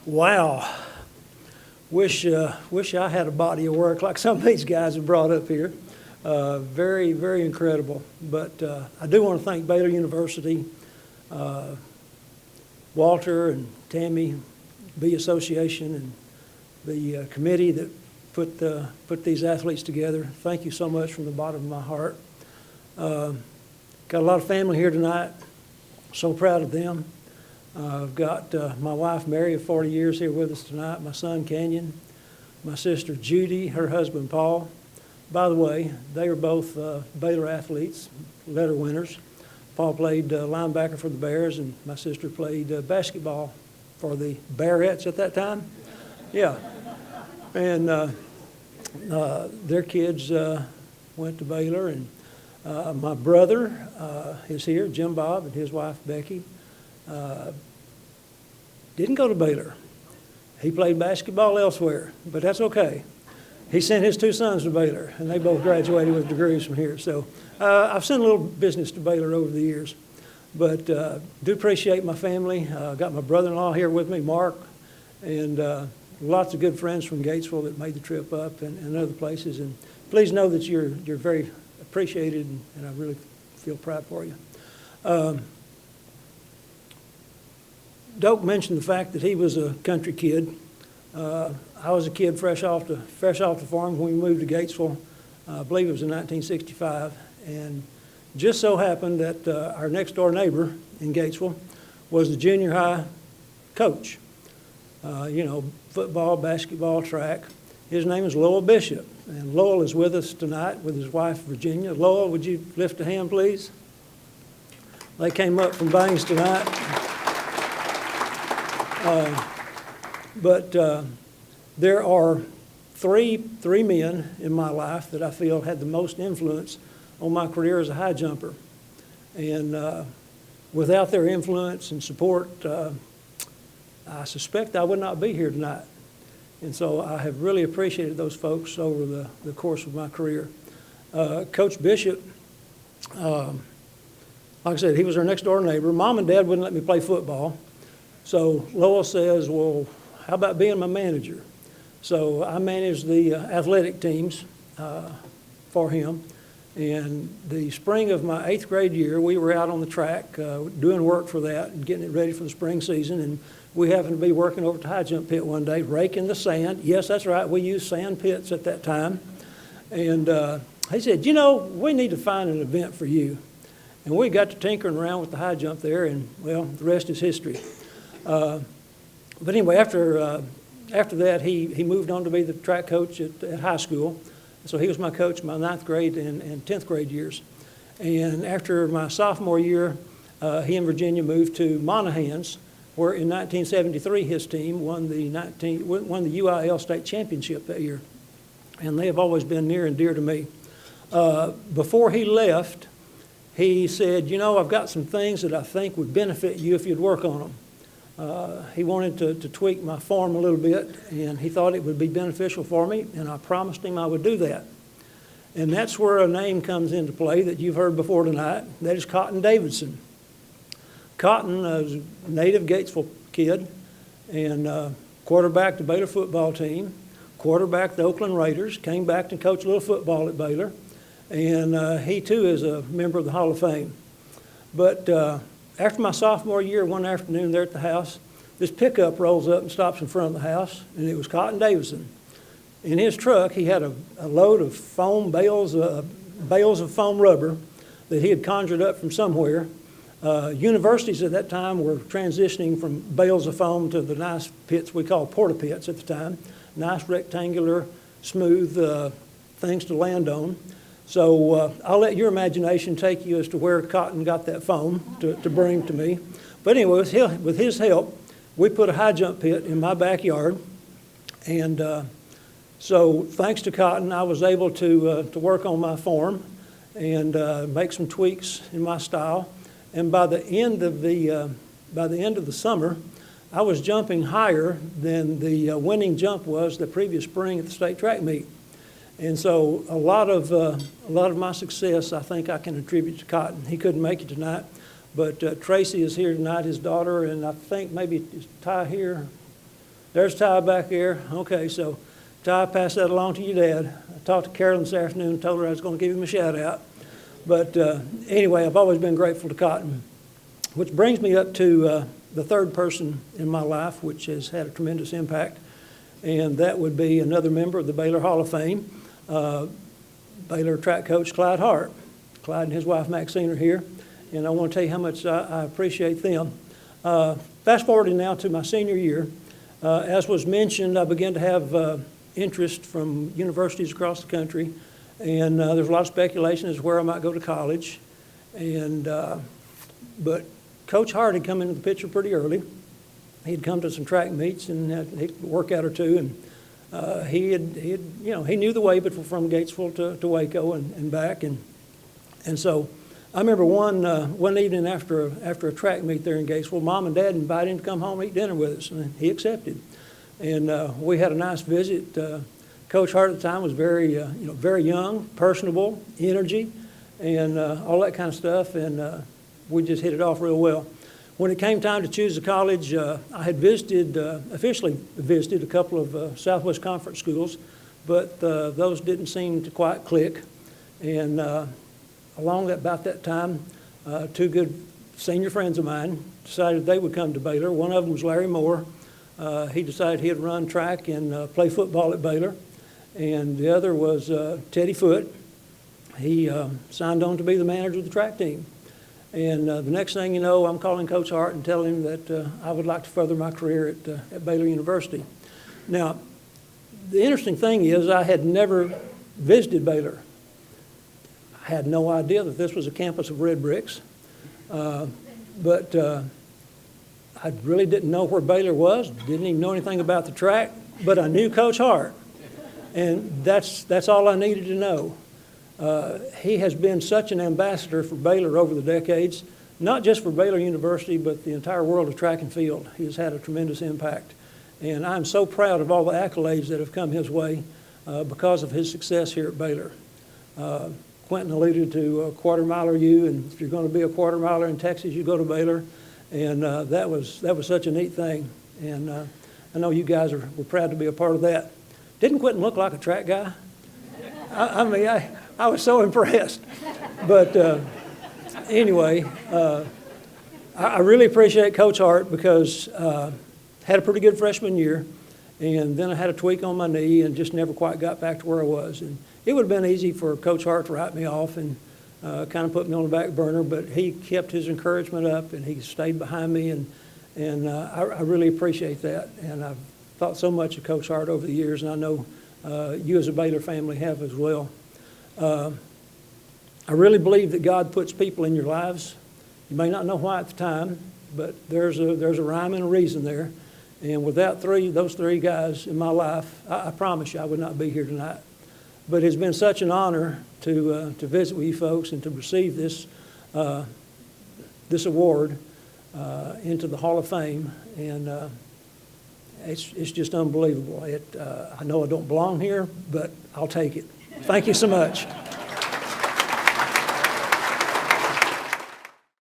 Wow. Wish I had a body of work like some of these guys have brought up here. Very, very incredible. But I do want to thank Baylor University, Walter and Tammy, B Association, and the committee that put these athletes together. Thank you so much from the bottom of my heart. Got a lot of family here tonight. So proud of them. I've got my wife, Mary, of 40 years here with us tonight, my son, Canyon, my sister, Judy, her husband, Paul. By the way, they are both Baylor athletes, letter winners. Paul played linebacker for the Bears, and my sister played basketball for the Bearettes at that time. Yeah. And their kids went to Baylor, and my brother is here, Jim Bob, and his wife, Becky. Didn't go to Baylor. He played basketball elsewhere, but that's okay. He sent his two sons to Baylor, and they both graduated with degrees from here. So I've sent a little business to Baylor over the years, but do appreciate my family. Got my brother-in-law here with me, Mark, and lots of good friends from Gatesville that made the trip up and other places. And please know that you're very appreciated, and I really feel proud for you. Doak mentioned the fact that he was a country kid. I was a kid fresh off the farm when we moved to Gatesville. I believe it was in 1965, and just so happened that our next door neighbor in Gatesville was the junior high coach. Football, basketball, track. His name is Lowell Bishop, and Lowell is with us tonight with his wife, Virginia. Lowell, would you lift a hand, please? They came up from Bangs tonight. But there are three men in my life that I feel had the most influence on my career as a high jumper. And without their influence and support, I suspect I would not be here tonight. And so I have really appreciated those folks over the course of my career. Coach Bishop, like I said, he was our next door neighbor. Mom and Dad wouldn't let me play football. So Lowell says, well, how about being my manager? So I managed the athletic teams for him. And the spring of my 8th grade year, we were out on the track doing work for that and getting it ready for the spring season. And we happened to be working over at the high jump pit one day, raking the sand. Yes, that's right, we used sand pits at that time. And he said, we need to find an event for you. And we got to tinkering around with the high jump there, and, well, the rest is history. But anyway, after that, he moved on to be the track coach at high school. So he was my coach my 9th grade and 10th grade years. And after my sophomore year, he and Virginia moved to Monahans, where in 1973 his team won the UIL state championship that year. And they have always been near and dear to me. Before he left, he said, I've got some things that I think would benefit you if you'd work on them. He wanted to tweak my form a little bit, and he thought it would be beneficial for me, and I promised him I would do that. And that's where a name comes into play that you've heard before tonight. That is Cotton Davidson. Cotton was a native Gatesville kid, and quarterbacked the Baylor football team, quarterbacked the Oakland Raiders, came back to coach a little football at Baylor, and he too is a member of the Hall of Fame. But after my sophomore year, one afternoon there at the house, this pickup rolls up and stops in front of the house, and it was Cotton Davidson. In his truck, he had a load of foam bales of foam rubber that he had conjured up from somewhere. Universities at that time were transitioning from bales of foam to the nice pits we call porta pits at the time, nice rectangular, smooth things to land on. So I'll let your imagination take you as to where Cotton got that foam to bring to me. But anyway, with his help, we put a high jump pit in my backyard. And so thanks to Cotton, I was able to work on my form and make some tweaks in my style. And by the end of the summer, I was jumping higher than the winning jump was the previous spring at the state track meet. And so a lot of my success, I think I can attribute to Cotton. He couldn't make it tonight, but Tracy is here tonight, his daughter, and I think maybe is Ty here. There's Ty back there. Okay, so Ty, pass that along to your dad. I talked to Carolyn this afternoon, told her I was going to give him a shout out. But anyway, I've always been grateful to Cotton, which brings me up to the third person in my life, which has had a tremendous impact, and that would be another member of the Baylor Hall of Fame, Baylor track coach Clyde Hart. Clyde and his wife Maxine are here, and I want to tell you how much I appreciate them. Fast forwarding now to my senior year, as was mentioned, I began to have interest from universities across the country, and there's a lot of speculation as to where I might go to college. And but Coach Hart had come into the picture pretty early. He'd come to some track meets and had a workout or two, and he knew the way, but from Gatesville to Waco and back, and so I remember one evening after a track meet there in Gatesville, Mom and Dad invited him to come home and eat dinner with us, and he accepted. And we had a nice visit. Coach Hart at the time was very young, personable, energy, and all that kind of stuff, and we just hit it off real well. When it came time to choose a college, I had officially visited a couple of Southwest Conference schools, but those didn't seem to quite click. And about that time, two good senior friends of mine decided they would come to Baylor. One of them was Larry Moore. He decided he'd run track and play football at Baylor. And the other was Teddy Foote. He signed on to be the manager of the track team. And the next thing you know, I'm calling Coach Hart and telling him that I would like to further my career at Baylor University. Now, the interesting thing is I had never visited Baylor. I had no idea that this was a campus of red bricks. But I really didn't know where Baylor was, didn't even know anything about the track, but I knew Coach Hart. And that's all I needed to know. He has been such an ambassador for Baylor over the decades, not just for Baylor University, but the entire world of track and field. He has had a tremendous impact. And I'm so proud of all the accolades that have come his way because of his success here at Baylor. Quentin alluded to a quarter miler U, and if you're going to be a quarter miler in Texas, you go to Baylor. And that was such a neat thing. And I know you guys were proud to be a part of that. Didn't Quentin look like a track guy? I was so impressed. But anyway, I really appreciate Coach Hart because I had a pretty good freshman year, and then I had a tweak on my knee and just never quite got back to where I was. And it would have been easy for Coach Hart to write me off and kind of put me on the back burner, but he kept his encouragement up and he stayed behind me, and I really appreciate that. And I've thought so much of Coach Hart over the years, and I know you as a Baylor family have as well. I really believe that God puts people in your lives. You may not know why at the time, but there's a rhyme and a reason there. And without those three guys in my life, I promise you I would not be here tonight. But it's been such an honor to visit with you folks and to receive this award into the Hall of Fame, and it's just unbelievable. I know I don't belong here, but I'll take it. Thank you so much.